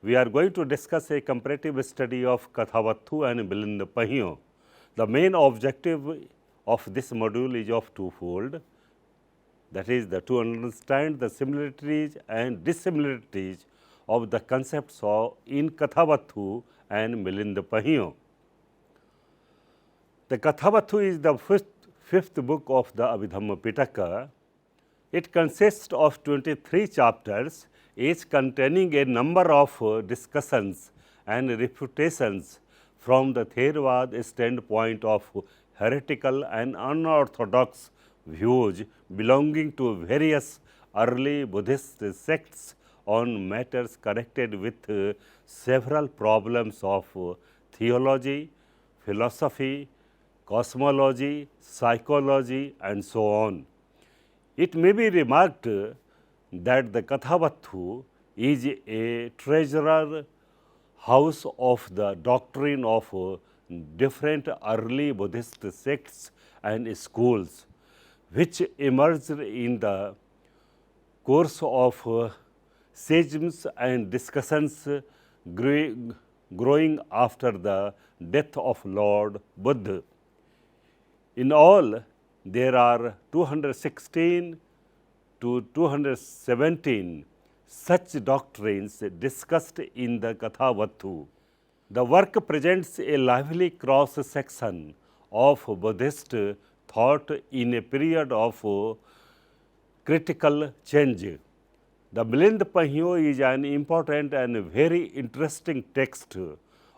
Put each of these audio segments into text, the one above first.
we are going to discuss a comparative study of Kathavatthu and Milindapañho. The main objective of this module is of twofold, that is, to understand the similarities and dissimilarities of the concepts in Kathavatthu and Milindapañho. The Kathavatthu is the fifth book of the Abhidhamma Piṭaka. It consists of 23 chapters, each containing a number of discussions and refutations from the Theravada standpoint of heretical and unorthodox views belonging to various early Buddhist sects on matters connected with several problems of theology, philosophy, cosmology, psychology, and so on. It may be remarked that the Kathavatthu is a treasure house of the doctrine of different early Buddhist sects and schools, which emerged in the course of schisms and discussions growing after the death of Lord Buddha. In all, there are 216 to 217 such doctrines discussed in the Kathavatthu. The work presents a lively cross-section of Buddhist thought in a period of critical change. The Milindapañho is an important and very interesting text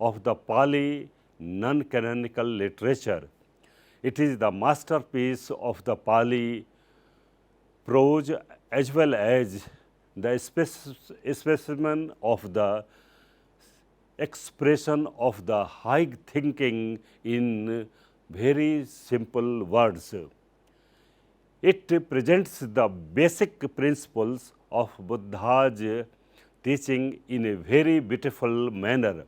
of the Pali non-canonical literature. It is the masterpiece of the Pali prose as well as the specimen of the expression of the high thinking in very simple words. It presents the basic principles of Buddha's teaching in a very beautiful manner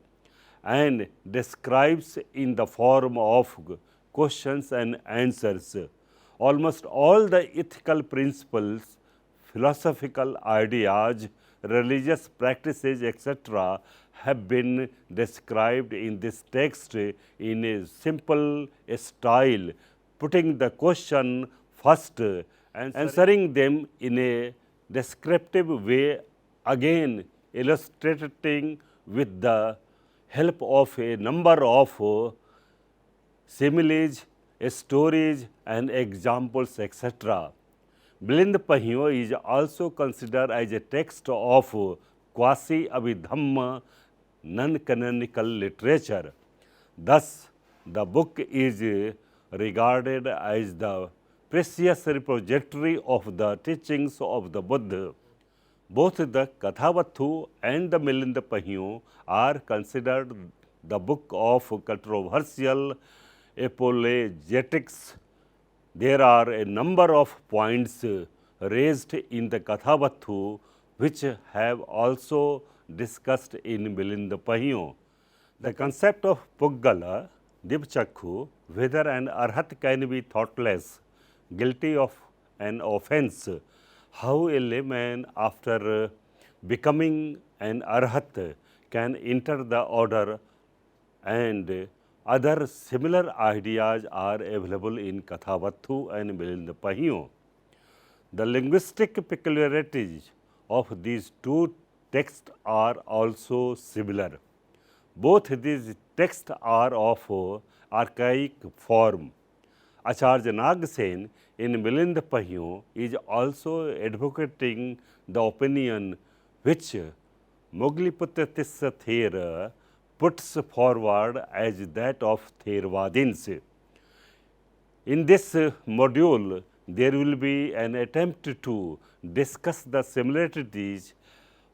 and describes in the form of questions and answers almost all the ethical principles, philosophical ideas, religious practices, etc. have been described in this text in a simple style, putting the question first and answering them in a descriptive way, again illustrating with the help of a number of similes, stories and examples, etc. Milindapañho is also considered as a text of quasi-Abhidhamma non-canonical literature. Thus, the book is regarded as the precious repository of the teachings of the Buddha. Both the Kathavatthu and the Milindapañho are considered the book of controversial apologetics. There are a number of points raised in the Kathavatthu which have also discussed in Milindapañho. The concept of Puggala, Dibchakku, whether an arhat can be thoughtless, guilty of an offense, how a layman after becoming an arhat can enter the order, and other similar ideas are available in Kathavatthu and Milindapañho. The linguistic peculiarities of these two texts are also similar. Both these texts are of archaic form. Acharya Nagsen in Milindapañho is also advocating the opinion which Mogliputatissa Thera puts forward as that of Theravadins. In this module, there will be an attempt to discuss the similarities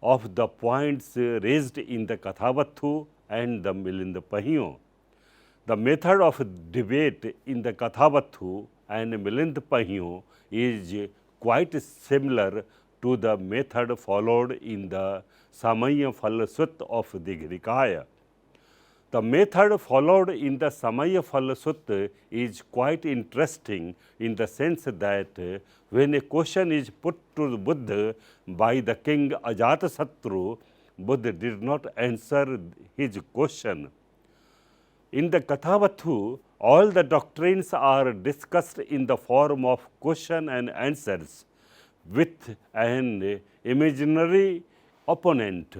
of the points raised in the Kathavatthu and the Milindapañho. The method of debate in the Kathavatthu and Milindapañho is quite similar to the method followed in the Samaya Phala Sutta of Dighrikaya. The method followed in the Samaya Phala Sutta is quite interesting in the sense that when a question is put to the Buddha by the king Ajatasattu, Buddha did not answer his question. In the Kathavatthu, all the doctrines are discussed in the form of question and answers with an imaginary opponent.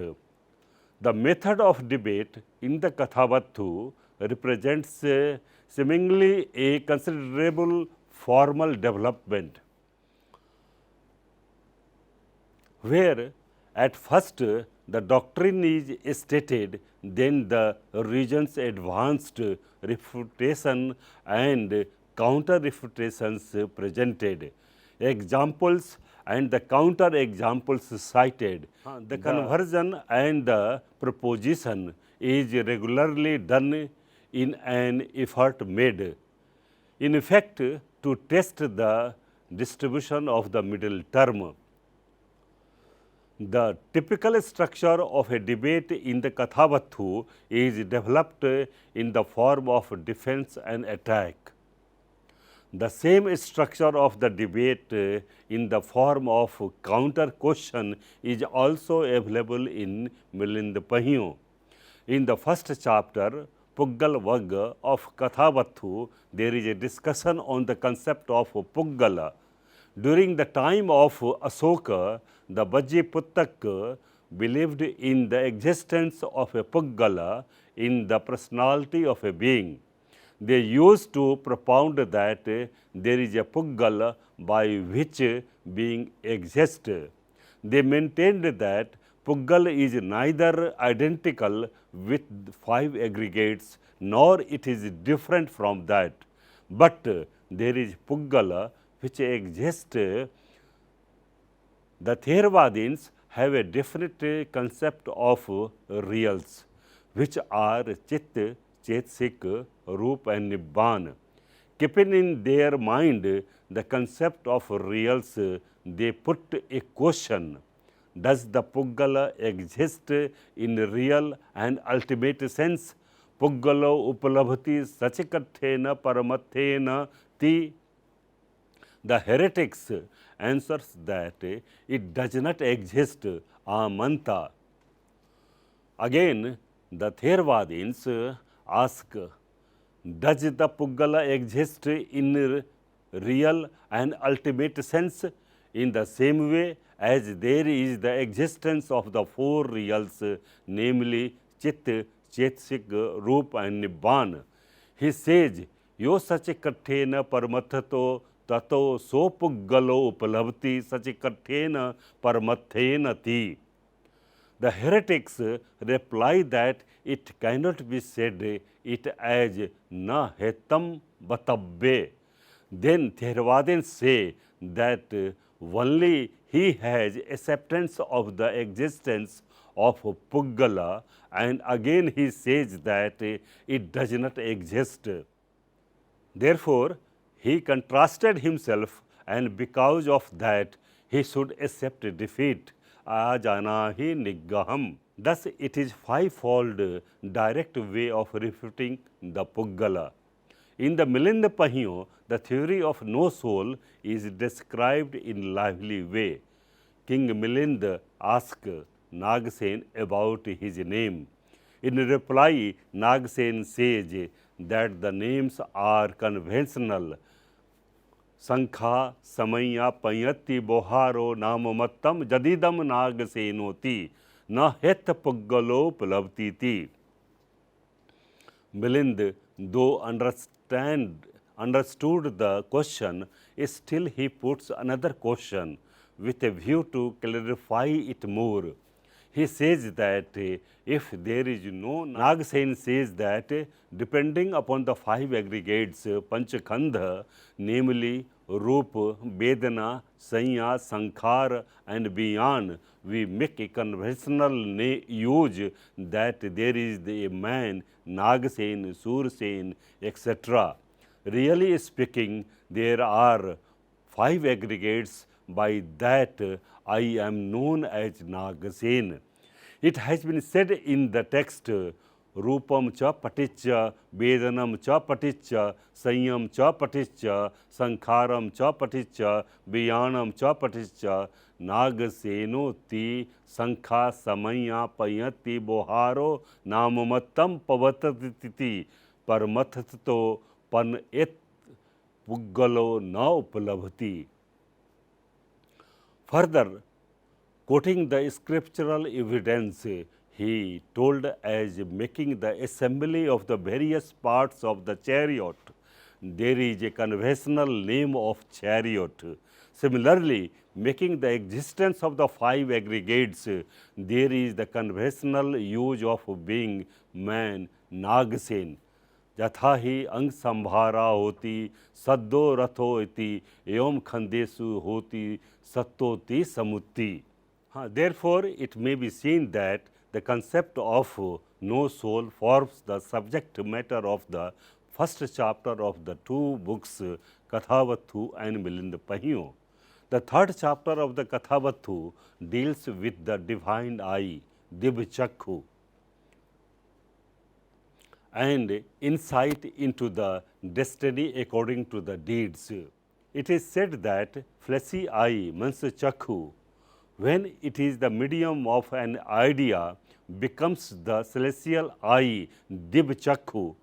The method of debate in the Kathavatthu represents seemingly a considerable formal development, where at first the doctrine is stated, then the reasons advanced, refutation and counter-refutations presented, examples and the counter-examples cited. The conversion and the proposition is regularly done in an effort made, in effect, to test the distribution of the middle term. The typical structure of a debate in the Kathavatthu is developed in the form of defense and attack. The same structure of the debate in the form of counter question is also available in Milindapañho. In the first chapter, Puggal Vagga of Kathavatthu, there is a discussion on the concept of Puggala. During the time of Asoka, the Vajjaputaka believed in the existence of a Puggala in the personality of a being. They used to propound that there is a Puggala by which being exists. They maintained that Puggala is neither identical with five aggregates nor it is different from that, but there is Puggala which exists. The Theravadins have a definite concept of reals, which are Chit, Chetsik, Roop and Nibbana. Keeping in their mind the concept of reals, they put a question: does the Puggala exist in real and ultimate sense? Puggalo upalabhati sachikathena paramathena ti. The heretics answers that it does not exist, amanta. Again, the Theravadins ask, does the Puggala exist in real and ultimate sense? In the same way as there is the existence of the four reals, namely Chit, Chetsik, Roop and Nibbana. He says, yo sachikathena paramathato tato so Puggalo upalabhati sachikathena paramathena ti. The heretics reply that it cannot be said it as na hetam batabbe. Then Theravadins say that only he has acceptance of the existence of Puggala, and again he says that it does not exist. Therefore, he contrasted himself, and because of that, he should accept defeat. Ajanahi niggaham. Thus, it is fivefold direct way of refuting the Puggala. In the Milindapañho, the theory of no soul is described in lively way. King Milinda asked Nagsen about his name. In reply, Nagsen says that the names are conventional. Sankha samaya panyati boharo namamattam jadidam Nagsenoti na het Puggalo palabtiti. Milind, though understood the question, still he puts another question with a view to clarify it more. He says that if there is no, Nagsen says that depending upon the five aggregates, Panchakhandha, namely Roop, Vedana, Sanya, Sankhar and beyond, we make a conventional use that there is a man, Nagsen, Sursen, etc. Really speaking, there are five aggregates. By that, I am known as Nagsen. It has been said in the text, रूपम च पटिच्च वेदनम च पटिच्च संयम च पटिच्च संखारम च पटिच्च वियाणम च पटिच्च नागसेनोति संखा समया पयति बोहारो नाममत्तम पवतति परमथतो पन एत पुग्गलो न उपलभति. Further, quoting the scriptural evidence, he told as making the assembly of the various parts of the chariot, there is a conventional name of chariot. Similarly, making the existence of the five aggregates, there is the conventional use of being man, Nagsen. यथा ही अंग संभारा होती सद्दो रथो इति एवं खंदेसु होती सत्तोति समुत्ति. Therefore, it may be seen that the concept of no soul forms the subject matter of the first chapter of the two books Kathavatthu and Milindapañho. The third chapter of the Kathavatthu deals with the divine eye, Dibchakhu, and insight into the destiny according to the deeds. It is said that fleshy eye, Chakhu, when it is the medium of an idea, becomes the celestial eye, Dibchakhu.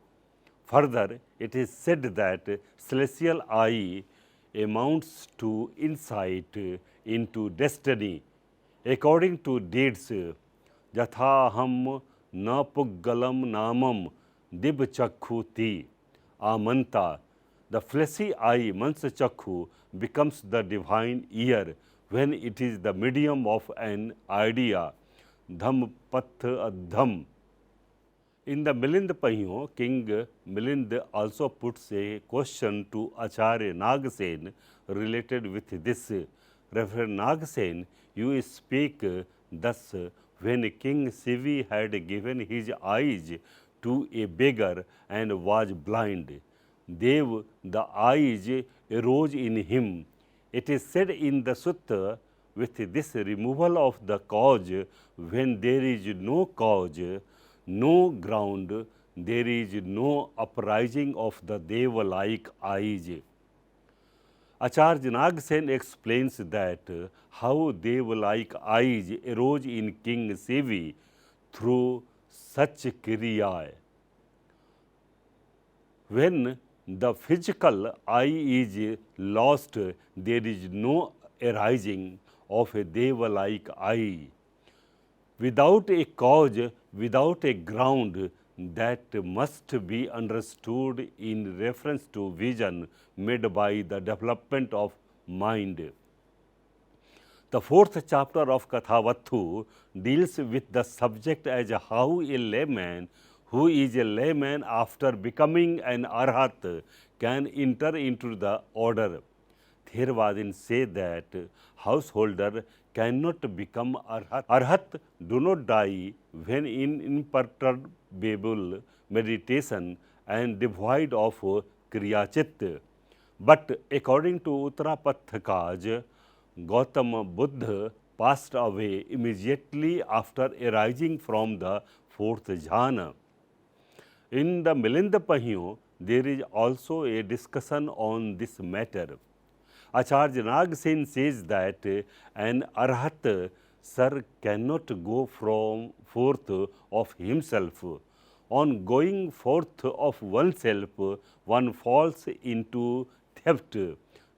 Further, it is said that celestial eye amounts to insight into destiny according to deeds. Yathaham na puggalam namam Dibchakhuti amanta. The fleshy eye, Chakhu, becomes the divine ear when it is the medium of an idea, Dhampathadham. In the Milindapañho, King Milind also puts a question to Acharya Nagsen related with this. Reverend Nagsen, you speak thus when King Sivi had given his eyes to a beggar and was blind. Dev, the eyes arose in him. It is said in the Sutta, with this removal of the cause, when there is no cause, no ground, there is no uprising of the Deva-like eyes. Acharya Nagsen explains that how Deva-like eyes arose in King Sivi through such kriya. When the physical eye is lost, there is no arising of a Deva-like eye. Without a cause, without a ground, that must be understood in reference to vision made by the development of mind. The fourth chapter of Kathavatthu deals with the subject as how a layman who is a layman after becoming an arhat can enter into the order. Theravadins say that householder cannot become arhat. Arhat do not die when in imperturbable meditation and devoid of kriyachit. But according to Uttarapathakaj, Gautama Buddha passed away immediately after arising from the fourth jhana. In the Milindapañho, there is also a discussion on this matter. Acharya Nagsen says that an arhat, sir, cannot go from forth of himself. On going forth of oneself, one falls into theft,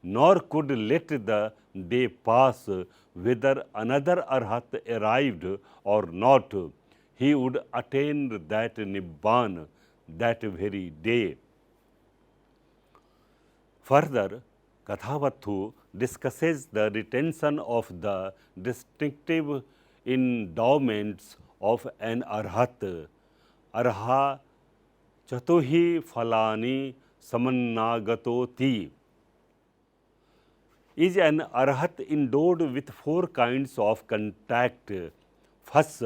nor could let the day pass whether another arhat arrived or not. He would attain that Nibbana that very day. Further, Kathavatthu discusses the retention of the distinctive endowments of an arhat. Arha chatuhi phalani samannāgatoti. Is an arhat endowed with four kinds of contact? First,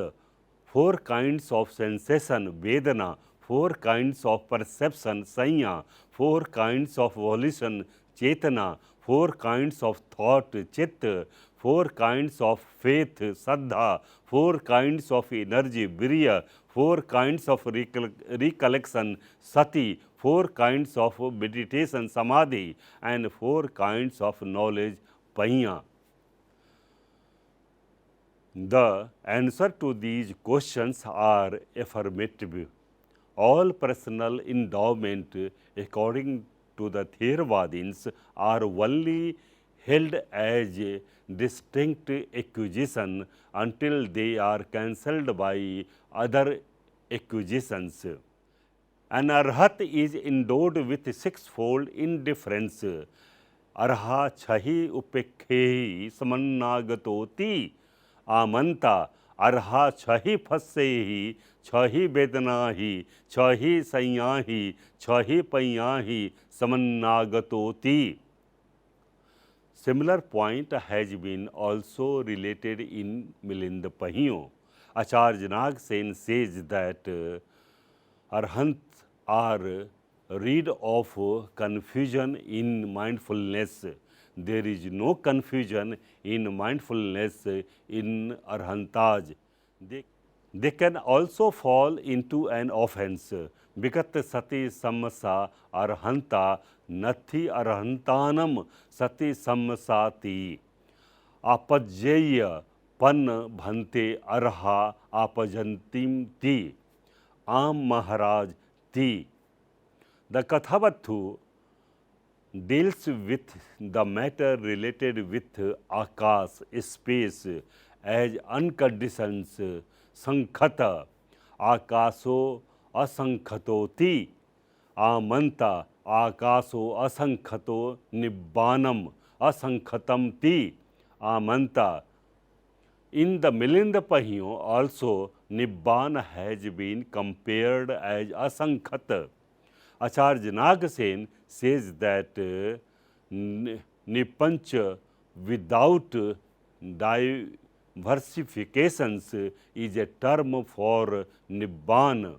four kinds of sensation, Vedana; four kinds of perception, Sanya; four kinds of volition, Chetana; 4 kinds of thought, chitta, 4 kinds of faith, saddha, 4 kinds of energy, virya, 4 kinds of recollection, sati, 4 kinds of meditation, samadhi, and 4 kinds of knowledge, pañho. The answer to these questions are affirmative. All personal endowment, according to the Theravadins, are only held as distinct acquisition until they are cancelled by other acquisitions. An arhat is endowed with sixfold indifference. Arha chahi upekhehi samannāgatoti amanta arha chahi phassehi chahi vedanahi chahi sañyahi chahi pañyahi samannāgatoti. Similar point has been also related in Milindapañho. Acharya Nag Sen says that arhants are rid of confusion in mindfulness. There is no confusion in mindfulness in arhantas. They can also fall into an offense. Vigat sati samsa arhanta nathi arhantanam sati samsati. Apajyeya pan bhante arha apajantim ti. Am Maharaj ti. The Kathavatthu deals with the matter related with akas, space, as unconditioned sankhata, akaso asankhatoti, amanta, akaso asankhato nibbanam, asankhatam ti, amanta. In the Milindapañho also, Nibbana has been compared as asankhata. Acharya Nagasen says that Nipancha without diversifications is a term for Nibbana.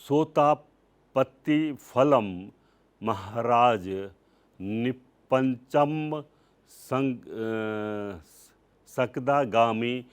Sotapatti phalam Maharaj Nipancham Sakdagami